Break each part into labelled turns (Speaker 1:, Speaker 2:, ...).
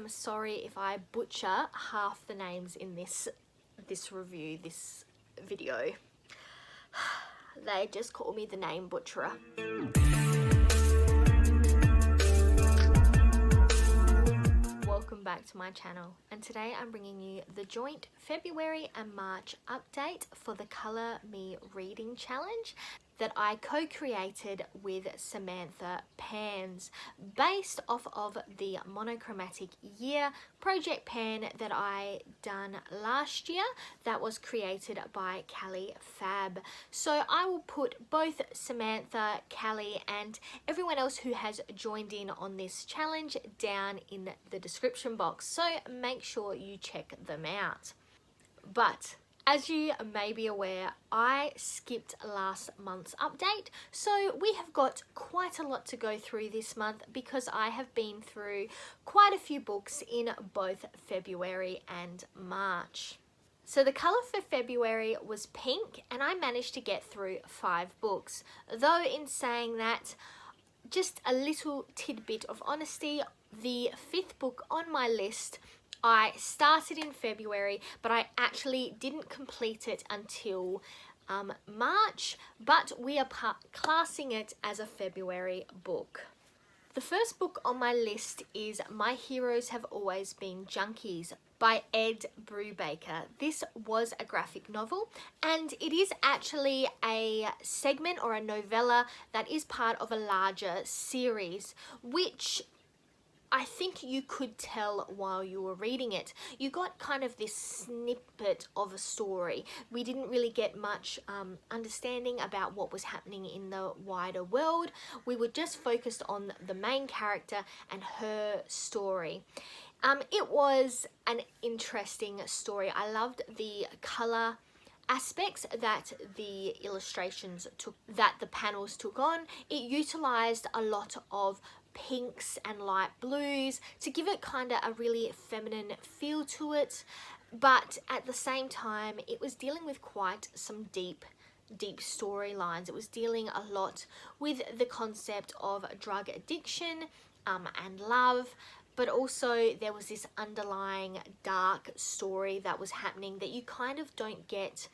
Speaker 1: am sorry if I butcher half the names in this review, this video. They just call me the name butcherer. Welcome back to my channel, and today I'm bringing you the joint February and March update for the Colour Me Reading Challenge that I co-created with Samantha Pans, based off of the Monochromatic Year Project Pan that I done last year that was created by KaliFab. So I will put both Samantha, Kali and everyone else who has joined in on this challenge down in the description box, so make sure you check them out. But as you may be aware, I skipped last month's update, so we have got quite a lot to go through this month because I have been through quite a few books in both February and March. So the colour for February was pink, and I managed to get through 5 books. Though in saying that, just a little tidbit of honesty, the 5th book on my list I started in February, but I actually didn't complete it until March, but we are classing it as a February book. The first book on my list is My Heroes Have Always Been Junkies by Ed Brubaker. This was a graphic novel, and it is actually a segment or a novella that is part of a larger series, which I think you could tell while you were reading it. You got kind of this snippet of a story. We didn't really get much understanding about what was happening in the wider world. We were just focused on the main character and her story. It was an interesting story. I loved the colour aspects that the illustrations took, that the panels took on. It utilised a lot of pinks and light blues to give it kind of a really feminine feel to it, but at the same time it was dealing with quite some deep storylines. It was dealing a lot with the concept of drug addiction and love, but also there was this underlying dark story that was happening that you kind of don't get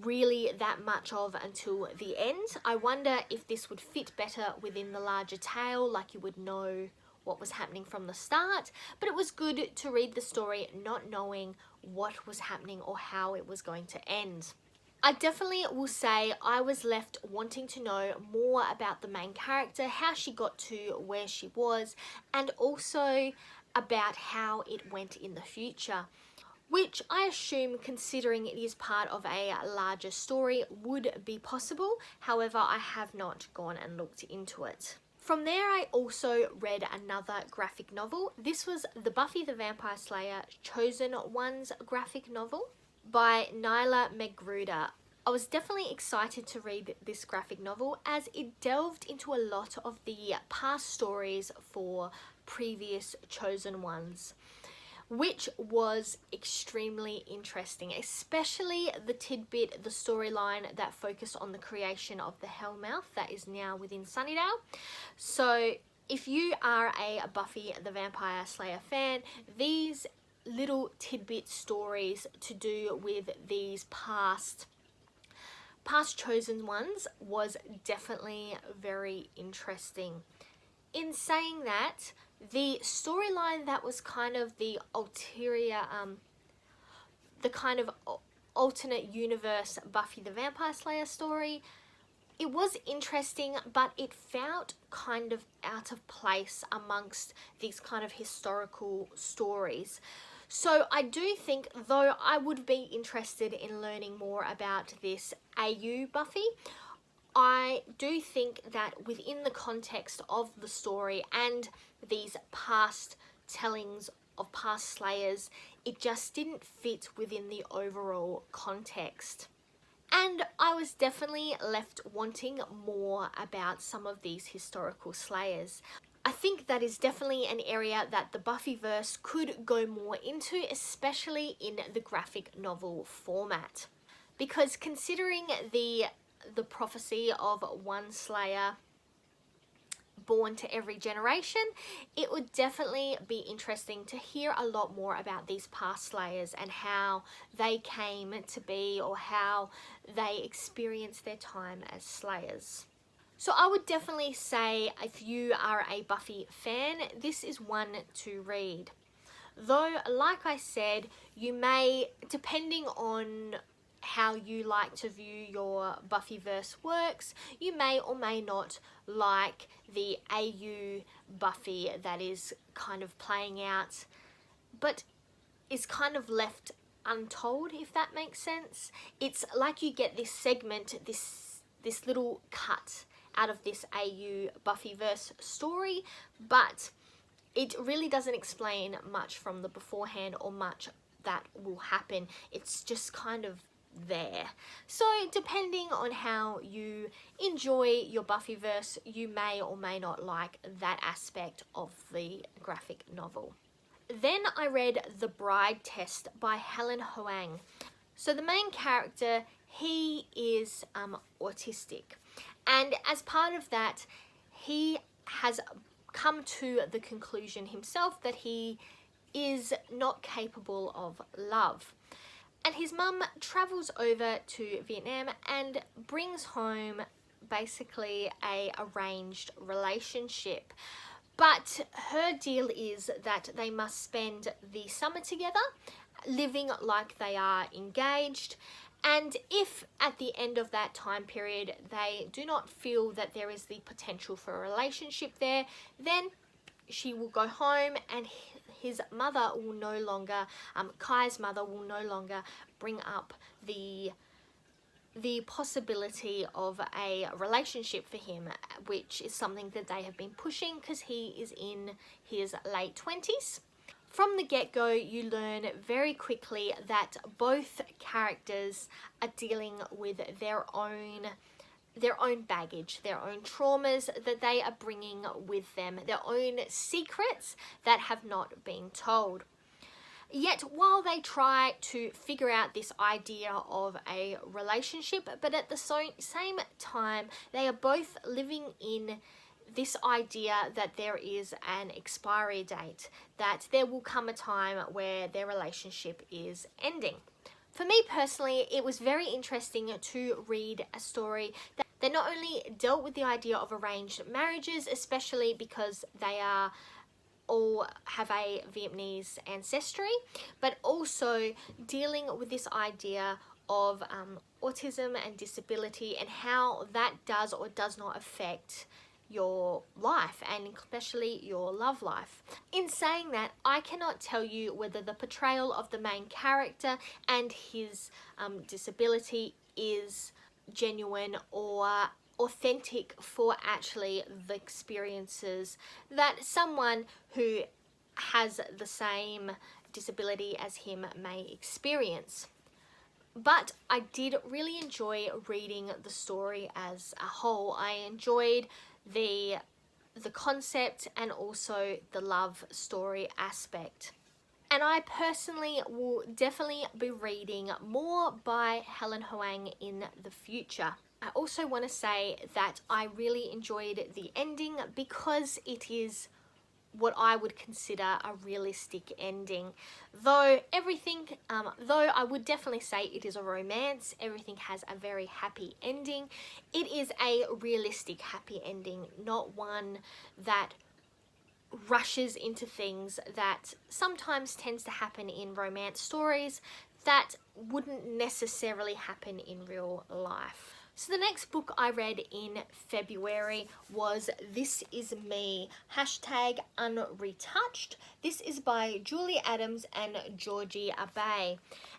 Speaker 1: really that much of until the end. I wonder if this would fit better within the larger tale, like you would know what was happening from the start, but it was good to read the story not knowing what was happening or how it was going to end. I definitely will say I was left wanting to know more about the main character, how she got to where she was, and also about how it went in the future, which I assume, considering it is part of a larger story, would be possible. However, I have not gone and looked into it. From there, I also read another graphic novel. This was the Buffy the Vampire Slayer Chosen Ones graphic novel by Nyla Magruder. I was definitely excited to read this graphic novel as it delved into a lot of the past stories for previous Chosen Ones, which was extremely interesting, especially the tidbit, the storyline that focused on the creation of the Hellmouth that is now within Sunnydale. So if you are a Buffy the Vampire Slayer fan, these little tidbit stories to do with these past Chosen Ones was definitely very interesting. In saying that, the storyline that was kind of the ulterior, the kind of alternate universe Buffy the Vampire Slayer story, it was interesting, but it felt kind of out of place amongst these kind of historical stories. So I do think, though I would be interested in learning more about this AU Buffy, I do think that within the context of the story and these past tellings of past Slayers, it just didn't fit within the overall context. And I was definitely left wanting more about some of these historical Slayers. I think that is definitely an area that the Buffyverse could go more into, especially in the graphic novel format. Because considering the prophecy of one Slayer born to every generation, it would definitely be interesting to hear a lot more about these past slayers and how they came to be, or how they experienced their time as slayers. So I would definitely say, if you are a Buffy fan, this is one to read. Though, like I said, you may, depending on how you like to view your Buffyverse works, you may or may not like the AU Buffy that is kind of playing out, but is kind of left untold, if that makes sense. It's like you get this segment, this little cut out of this AU Buffyverse story, but it really doesn't explain much from the beforehand or much that will happen. It's just kind of there. So depending on how you enjoy your Buffyverse, you may or may not like that aspect of the graphic novel. Then I read The Bride Test by Helen Hoang. So the main character, he is autistic, and as part of that, he has come to the conclusion himself that he is not capable of love. And his mum travels over to Vietnam and brings home basically a arranged relationship. But her deal is that they must spend the summer together, living like they are engaged. And if at the end of that time period they do not feel that there is the potential for a relationship there, then she will go home, and his mother will no longer, Kai's mother will no longer bring up the possibility of a relationship for him, which is something that they have been pushing because he is in his late 20s. From the get-go, you learn very quickly that both characters are dealing with their own baggage, their own traumas that they are bringing with them, their own secrets that have not been told. Yet, while they try to figure out this idea of a relationship, but at the same time, they are both living in this idea that there is an expiry date, that there will come a time where their relationship is ending. For me personally, it was very interesting to read a story that not only dealt with the idea of arranged marriages, especially because they are all have a Vietnamese ancestry, but also dealing with this idea of autism and disability and how that does or does not affect your life, and especially your love life. In saying that, I cannot tell you whether the portrayal of the main character and his disability is genuine or authentic for actually the experiences that someone who has the same disability as him may experience. But I did really enjoy reading the story as a whole. I enjoyed the concept and also the love story aspect. And I personally will definitely be reading more by Helen Hoang in the future. I also want to say that I really enjoyed the ending because it is what I would consider a realistic ending. Though I would definitely say it is a romance, everything has a very happy ending. It is a realistic happy ending, not one that rushes into things that sometimes tends to happen in romance stories that wouldn't necessarily happen in real life. So the next book I read in February was This Is Me, #Unretouched. This is by Julie Adams and Georgie Abbey.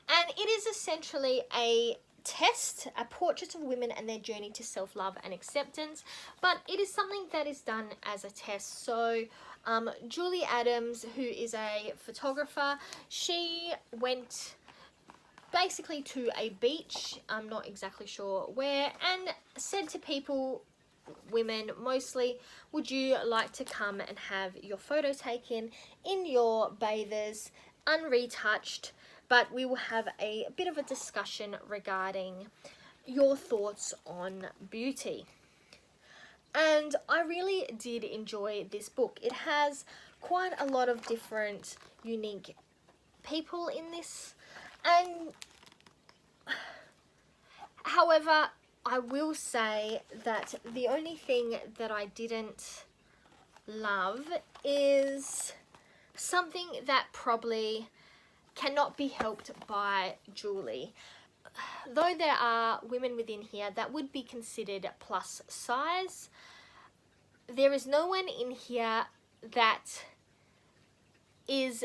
Speaker 1: And it is essentially a test, a portrait of women and their journey to self-love and acceptance, but it is something that is done as a test. So Julie Adams, who is a photographer, she went basically to a beach, I'm not exactly sure where, and said to people, women mostly, would you like to come and have your photo taken in your bathers, unretouched, but we will have a bit of a discussion regarding your thoughts on beauty. And I really did enjoy this book. It has quite a lot of different unique people in this, and however, I will say that the only thing that I didn't love is something that probably cannot be helped by Julie. Though there are women within here that would be considered plus size, there is no one in here that is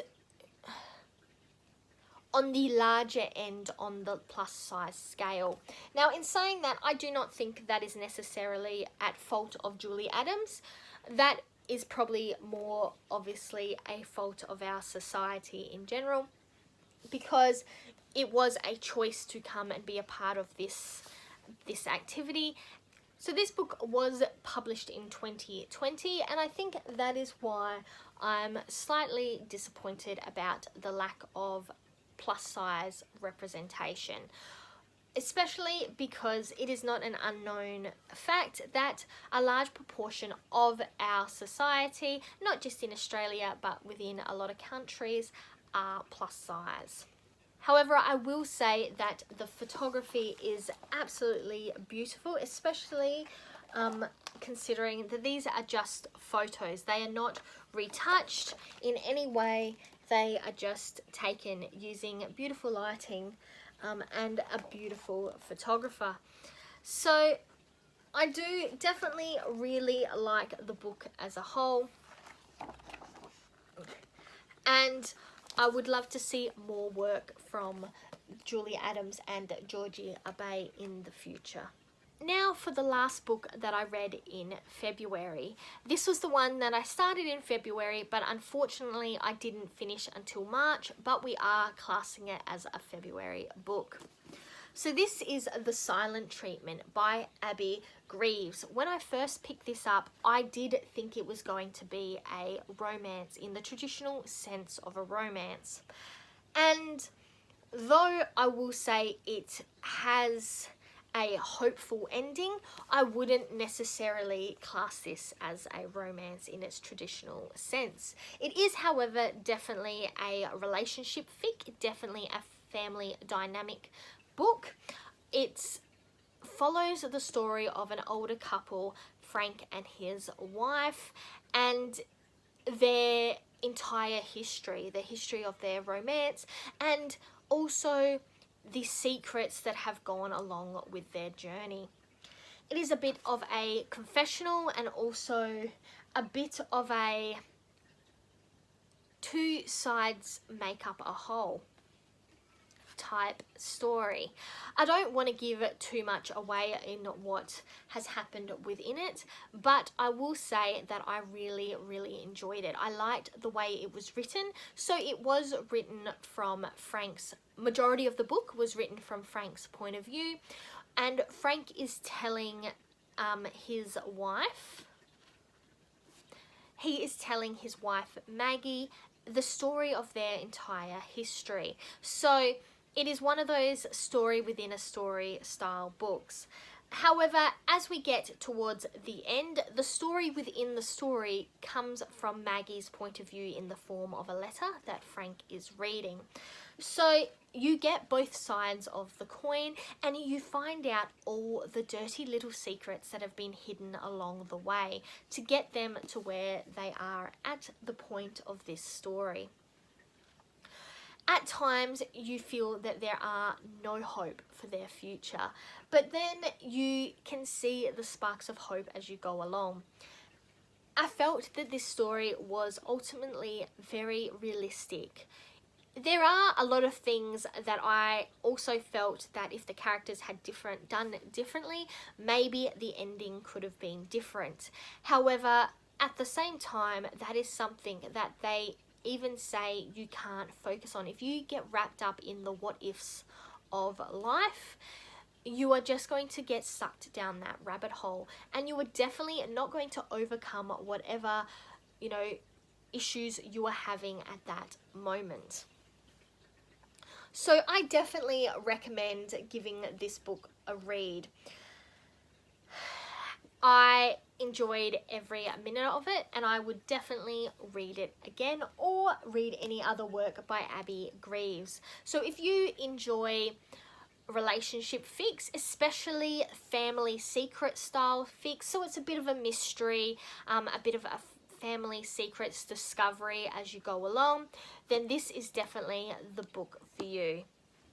Speaker 1: on the larger end on the plus size scale. Now, in saying that, I do not think that is necessarily at fault of Julie Adams. That is probably more obviously a fault of our society in general, because it was a choice to come and be a part of this activity. So this book was published in 2020, and I think that is why I'm slightly disappointed about the lack of plus size representation, especially because it is not an unknown fact that a large proportion of our society, not just in Australia but within a lot of countries, are plus size. However, I will say that the photography is absolutely beautiful, especially considering that these are just photos. They are not retouched in any way. They are just taken using beautiful lighting and a beautiful photographer. So I do definitely really like the book as a whole, and I would love to see more work from Julie Adams and Georgie Abbey in the future. Now for the last book that I read in February. This was the one that I started in February, but unfortunately I didn't finish until March, but we are classing it as a February book. So this is The Silent Treatment by Abby Greaves. When I first picked this up, I did think it was going to be a romance in the traditional sense of a romance. And though I will say it has a hopeful ending, I wouldn't necessarily class this as a romance in its traditional sense. It is, however, definitely a relationship fic, definitely a family dynamic book. It follows the story of an older couple, Frank and his wife, and their entire history, the history of their romance, and also the secrets that have gone along with their journey. It is a bit of a confessional and also a bit of a two sides make up a whole type story. I don't want to give too much away in what has happened within it, but I will say that I really enjoyed it. I liked the way it was written. So it was written from Frank's, majority of the book was written from Frank's point of view, and Frank is telling his wife, Maggie, the story of their entire history. So it is one of those story within a story style books. However, as we get towards the end, the story within the story comes from Maggie's point of view in the form of a letter that Frank is reading. So you get both sides of the coin, and you find out all the dirty little secrets that have been hidden along the way to get them to where they are at the point of this story. At times you feel that there are no hope for their future, but then you can see the sparks of hope as you go along. I felt that this story was ultimately very realistic. There are a lot of things that I also felt that if the characters had done differently, maybe the ending could have been different. However, at the same time, that is something that they even say you can't focus on. If you get wrapped up in the what ifs of life, you are just going to get sucked down that rabbit hole, and you are definitely not going to overcome whatever, issues you are having at that moment. So I definitely recommend giving this book a read. I enjoyed every minute of it, and I would definitely read it again or read any other work by Abby Greaves. So if you enjoy relationship fics, especially family secret style fics, so it's a bit of a mystery, a bit of a family secrets discovery as you go along, then this is definitely the book for you.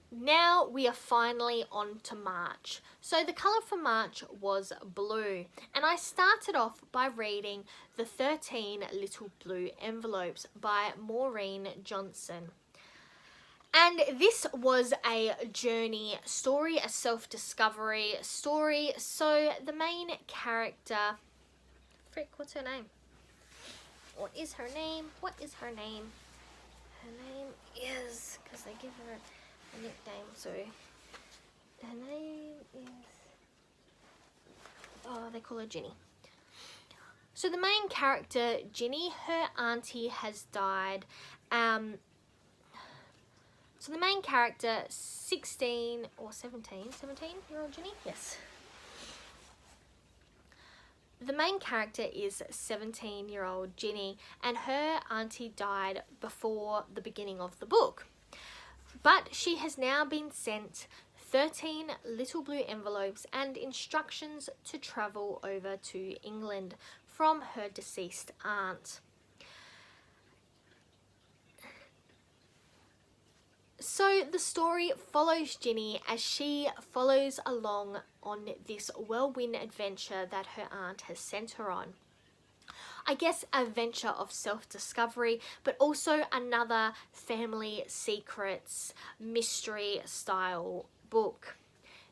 Speaker 1: Now we are finally on to March. So the colour for March was blue, and I started off by reading The 13 Little Blue Envelopes by Maureen Johnson. And this was a journey story, a self-discovery story. So the main character, what's her name? What is her name? What is her name? Her name is, because they give her a nickname, so her name is, they call her Ginny. So the main character, Ginny, her auntie has died. So the main character, 17-year-old Ginny? Yes. The main character is 17-year-old Ginny, and her auntie died before the beginning of the book. But she has now been sent 13 little blue envelopes and instructions to travel over to England from her deceased aunt. So the story follows Ginny as she follows along on this whirlwind adventure that her aunt has sent her on. I guess a venture of self-discovery, but also another family secrets mystery style book.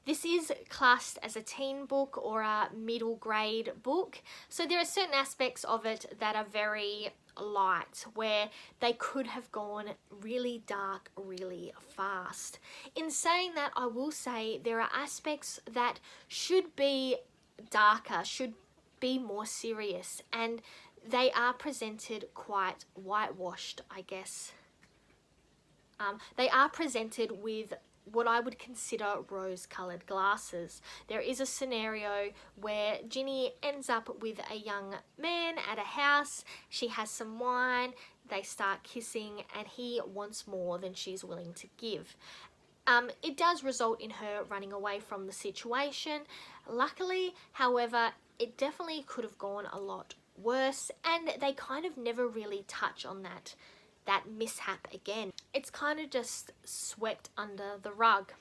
Speaker 1: This is classed as a teen book or a middle grade book, so there are certain aspects of it that are very light, where they could have gone really dark really fast. In saying that, I will say there are aspects that should be darker, should be more serious, and they are presented quite whitewashed, I guess. They are presented with what I would consider rose-coloured glasses. There is a scenario where Ginny ends up with a young man at a house. She has some wine, they start kissing, and he wants more than she's willing to give. It does result in her running away from the situation. Luckily, however, it definitely could have gone a lot worse, and they kind of never really touch on that mishap again. It's kind of just swept under the rug.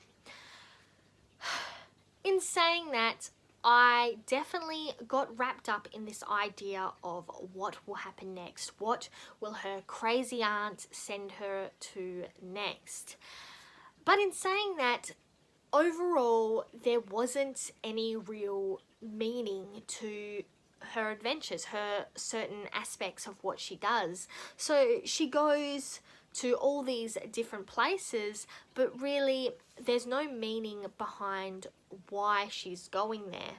Speaker 1: In saying that, I definitely got wrapped up in this idea of what will happen next. What will her crazy aunt send her to next? But in saying that, overall, there wasn't any real meaning to her adventures, her certain aspects of what she does. So she goes to all these different places, but really there's no meaning behind why she's going there.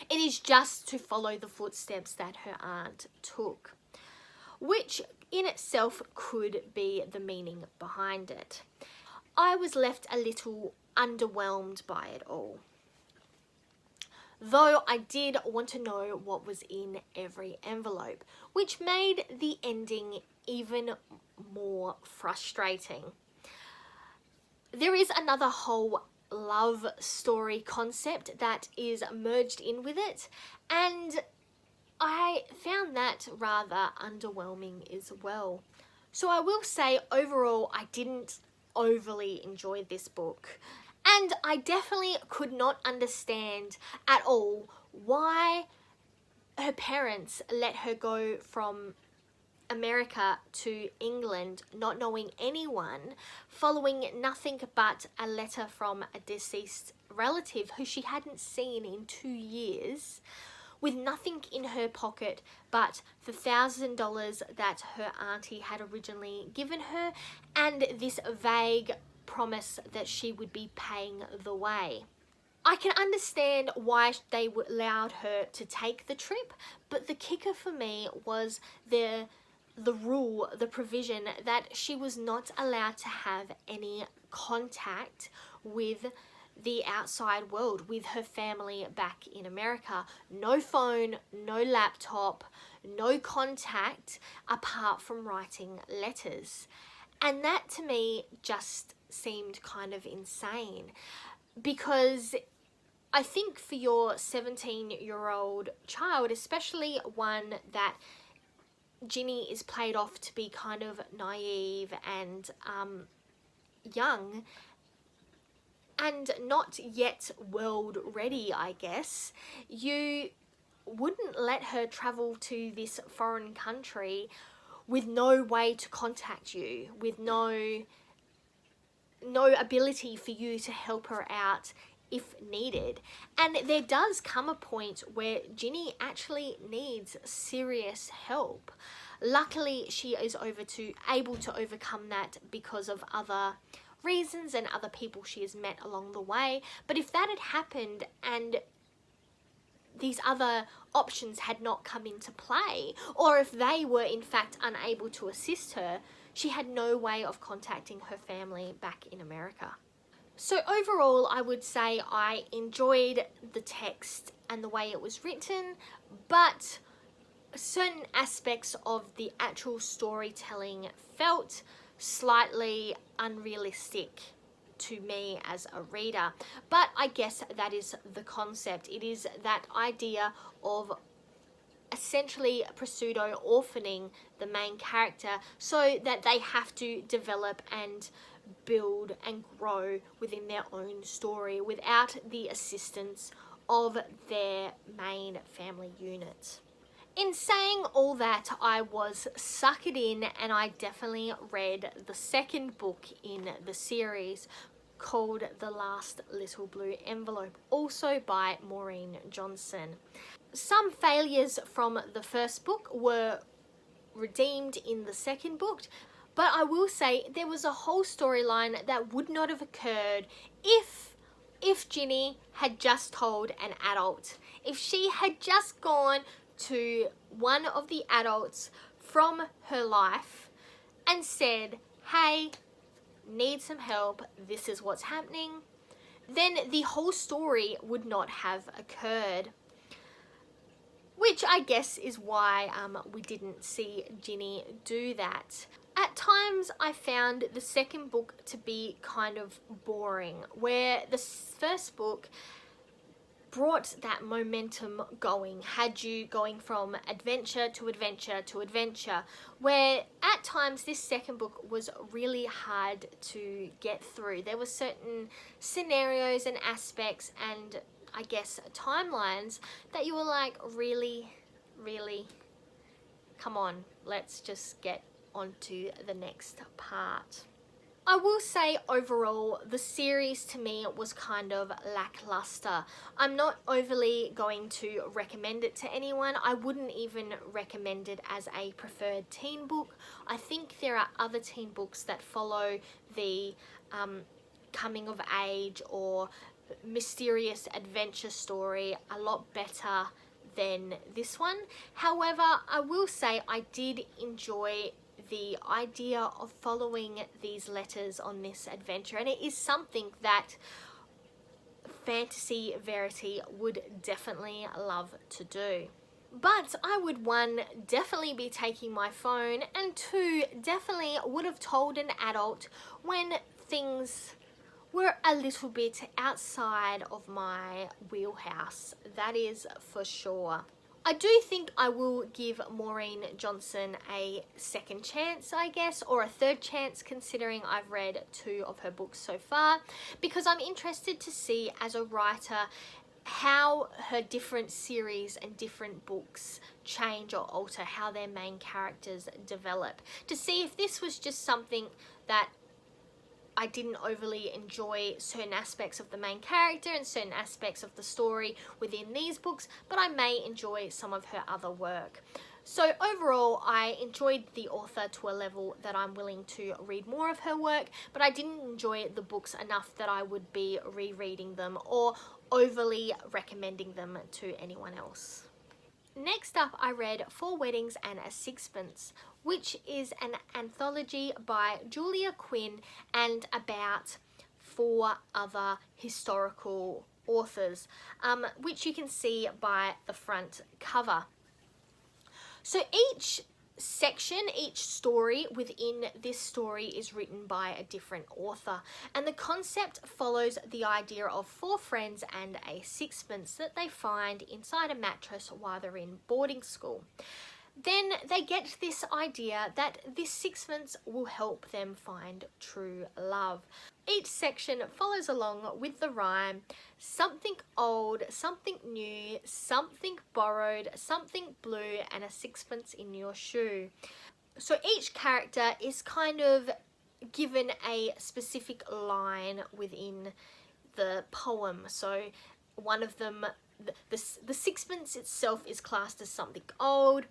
Speaker 1: It is just to follow the footsteps that her aunt took, which in itself could be the meaning behind it. I was left a little underwhelmed by it all, though I did want to know what was in every envelope, which made the ending even more frustrating. There is another whole love story concept that is merged in with it, and I found that rather underwhelming as well. So I will say overall I didn't overly enjoy this book. And I definitely could not understand at all why her parents let her go from America to England, not knowing anyone, following nothing but a letter from a deceased relative who she hadn't seen in 2 years, with nothing in her pocket but the $1,000 that her auntie had originally given her, and this vague promise that she would be paying the way. I can understand why they allowed her to take the trip, but the kicker for me was the rule, the provision that she was not allowed to have any contact with the outside world with her family back in America. No phone, no laptop, no contact apart from writing letters. And that to me just seemed kind of insane, because I think for your 17-year-old child, especially one that Ginny is played off to be kind of naive and young and not yet world ready, I guess, you wouldn't let her travel to this foreign country with no way to contact you, with no ability for you to help her out if needed. And there does come a point where Ginny actually needs serious help. Luckily, she is able to overcome that because of other reasons and other people she has met along the way. But if that had happened and these other options had not come into play, or if they were in fact unable to assist her, she had no way of contacting her family back in America. So overall, I would say I enjoyed the text and the way it was written, but certain aspects of the actual storytelling felt slightly unrealistic to me as a reader. But I guess that is the concept. It is that idea of essentially pseudo-orphaning the main character so that they have to develop and build and grow within their own story without the assistance of their main family unit. In saying all that, I was suckered in and I definitely read the second book in the series, called The Last Little Blue Envelope, also by Maureen Johnson. Some failures from the first book were redeemed in the second book, but I will say there was a whole storyline that would not have occurred if Ginny had just told an adult. If she had just gone to one of the adults from her life and said, hey, need some help, this is what's happening, then the whole story would not have occurred. Which I guess is why we didn't see Ginny do that. At times I found the second book to be kind of boring, where the first book brought that momentum going, had you going from adventure to adventure to adventure, where at times this second book was really hard to get through. There were certain scenarios and aspects and I guess timelines that you were like, really, come on, let's just get on to the next part. I will say overall the series to me was kind of lackluster. I'm not overly going to recommend it to anyone. I wouldn't even recommend it as a preferred teen book. I think there are other teen books that follow the coming of age or mysterious adventure story a lot better than this one. However, I will say I did enjoy the idea of following these letters on this adventure, and it is something that Fantasy Verity would definitely love to do. But I would, one, definitely be taking my phone, and two, definitely would have told an adult when things were a little bit outside of my wheelhouse. That is for sure. I do think I will give Maureen Johnson a second chance, I guess, or a third chance, considering I've read 2 of her books so far, because I'm interested to see as a writer how her different series and different books change or alter, how their main characters develop, to see if this was just something that I didn't overly enjoy certain aspects of the main character and certain aspects of the story within these books, but I may enjoy some of her other work. So overall, I enjoyed the author to a level that I'm willing to read more of her work, but I didn't enjoy the books enough that I would be rereading them or overly recommending them to anyone else. Next up, I read 4 Weddings and a Sixpence, which is an anthology by Julia Quinn and about 4 other historical authors, which you can see by the front cover. So each section, each story within this story is written by a different author, and the concept follows the idea of 4 friends and a sixpence that they find inside a mattress while they're in boarding school. Then they get this idea that this sixpence will help them find true love. Each section follows along with the rhyme: something old, something new, something borrowed, something blue, and a sixpence in your shoe. So each character is kind of given a specific line within the poem. So one of them, the sixpence itself is classed as something old.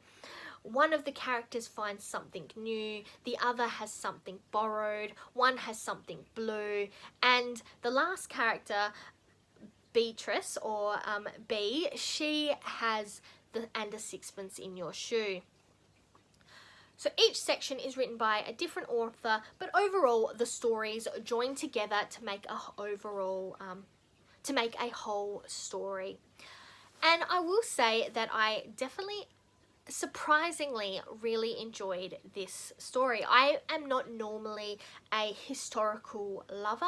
Speaker 1: One of the characters finds something new, the other has something borrowed, one has something blue, and the last character, Beatrice, or B, she has and a sixpence in your shoe. So each section is written by a different author, but overall the stories join together to make a whole story. And I will say that I definitely, surprisingly, really enjoyed this story. I am not normally a historical lover,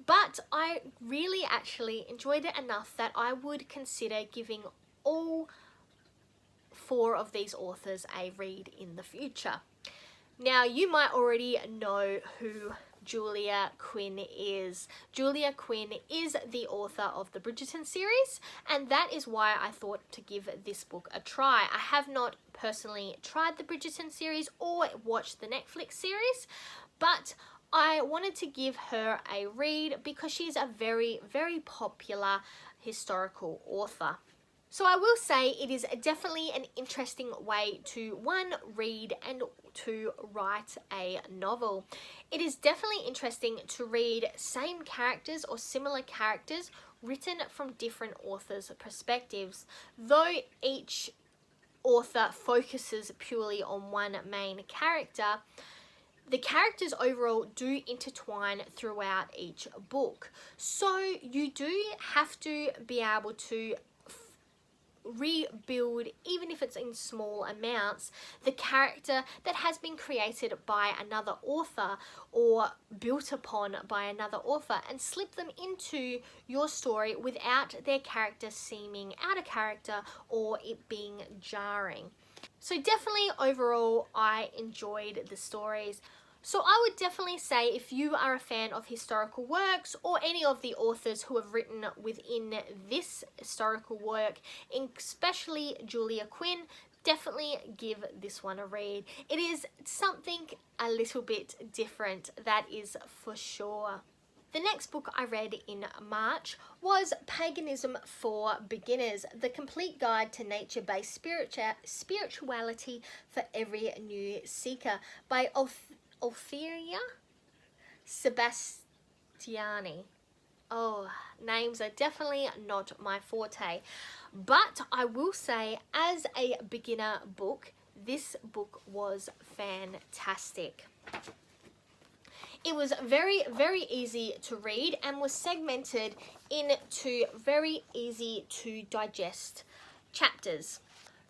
Speaker 1: but I really actually enjoyed it enough that I would consider giving all 4 of these authors a read in the future. Now, you might already know who Julia Quinn is. Julia Quinn is the author of the Bridgerton series, and that is why I thought to give this book a try. I have not personally tried the Bridgerton series or watched the Netflix series, but I wanted to give her a read because she's a very, very popular historical author. So I will say it is definitely an interesting way to, 1, read, and 2, write a novel. It is definitely interesting to read same characters or similar characters written from different authors' perspectives. Though each author focuses purely on one main character, the characters overall do intertwine throughout each book. So you do have to be able to rebuild, even if it's in small amounts, the character that has been created by another author or built upon by another author, and slip them into your story without their character seeming out of character or it being jarring. So definitely overall I enjoyed the stories. So I would definitely say, if you are a fan of historical works or any of the authors who have written within this historical work, especially Julia Quinn, definitely give this one a read. It is something a little bit different, that is for sure. The next book I read in March was Paganism for Beginners, the complete guide to nature-based spirituality for every new seeker, by Ophelia Sebastiani. Oh, names are definitely not my forte, but I will say, as a beginner book, this book was fantastic. It was very, very easy to read and was segmented into very easy to digest chapters.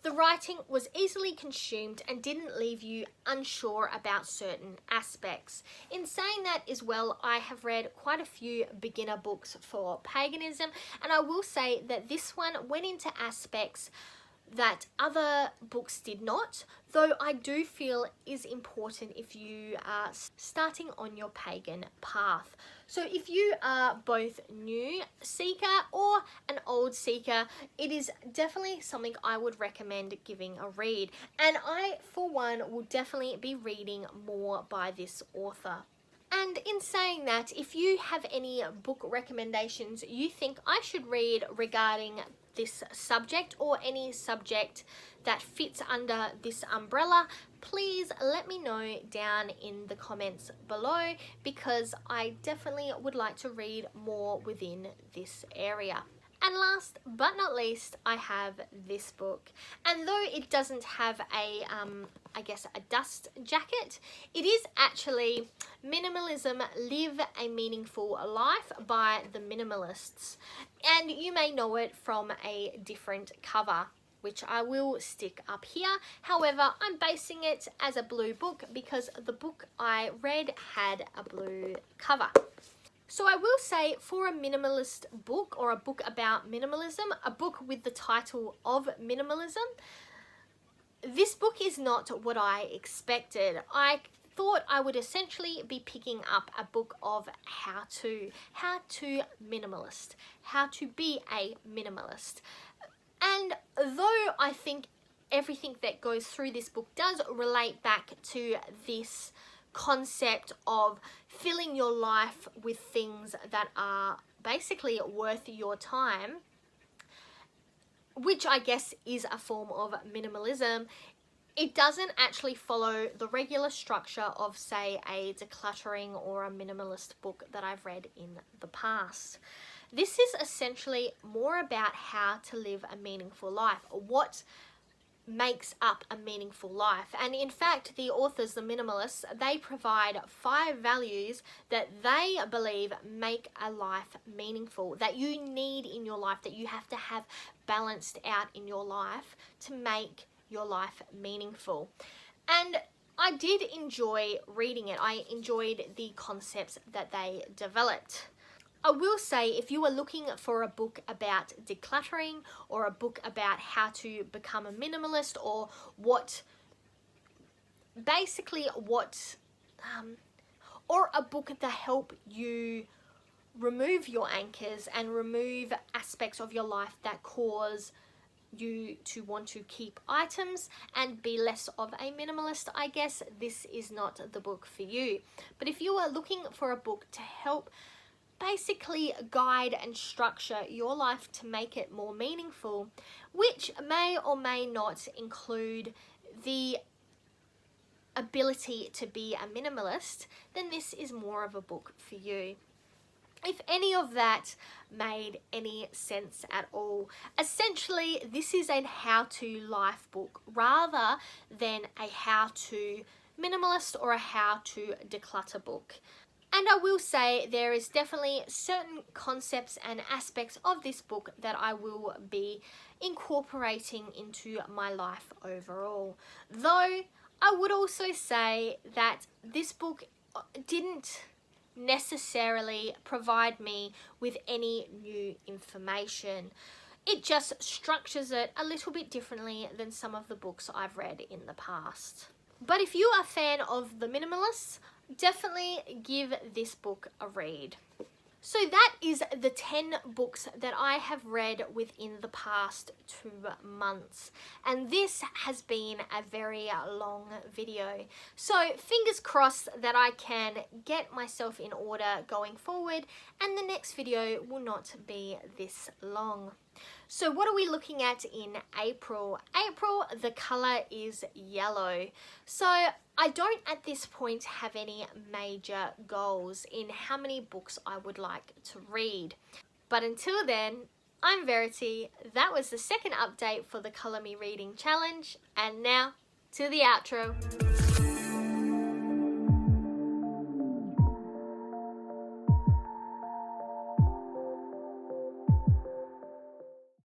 Speaker 1: The writing was easily consumed and didn't leave you unsure about certain aspects. In saying that as well, I have read quite a few beginner books for paganism, and I will say that this one went into aspects that other books did not, though I do feel is important if you are starting on your pagan path. So if you are both new seeker or an old seeker, it is definitely something I would recommend giving a read. And I, for one, will definitely be reading more by this author. And in saying that, if you have any book recommendations you think I should read regarding this subject, or any subject that fits under this umbrella, please let me know down in the comments below, because I definitely would like to read more within this area. And last but not least, I have this book, and though it doesn't have a I guess, a dust jacket. It is actually Minimalism, Live a Meaningful Life by the Minimalists. And you may know it from a different cover, which I will stick up here. However, I'm basing it as a blue book because the book I read had a blue cover. So I will say, for a minimalist book, or a book about minimalism, a book with the title of Minimalism, this book is not what I expected. I thought I would essentially be picking up a book of how to minimalist, how to be a minimalist. And though I think everything that goes through this book does relate back to this concept of filling your life with things that are basically worth your time, which I guess is a form of minimalism, it doesn't actually follow the regular structure of, say, a decluttering or a minimalist book that I've read in the past. This is essentially more about how to live a meaningful life, what makes up a meaningful life. And in fact, the authors, the minimalists, they provide 5 values that they believe make a life meaningful, that you need in your life, that you have to have balanced out in your life to make your life meaningful. And I did enjoy reading it. I enjoyed the concepts that they developed. I will say, if you are looking for a book about decluttering, or a book about how to become a minimalist, or or a book to help you remove your anchors and remove aspects of your life that cause you to want to keep items and be less of a minimalist, I guess this is not the book for you. But if you are looking for a book to help basically guide and structure your life to make it more meaningful, which may or may not include the ability to be a minimalist, then this is more of a book for you. If any of that made any sense at all, essentially this is a how-to life book rather than a how-to minimalist or a how-to declutter book. And I will say there is definitely certain concepts and aspects of this book that I will be incorporating into my life overall. Though I would also say that this book didn't necessarily provide me with any new information. It just structures it a little bit differently than some of the books I've read in the past. But if you are a fan of the minimalists, definitely give this book a read. So that is the 10 books that I have read within the past 2 months. And this has been a very long video. So fingers crossed that I can get myself in order going forward and the next video will not be this long. So what are we looking at in April? April, the color is yellow. So I don't at this point have any major goals in how many books I would like to read. But until then, I'm Verity. That was the second update for the Color Me Reading Challenge. And now to the outro.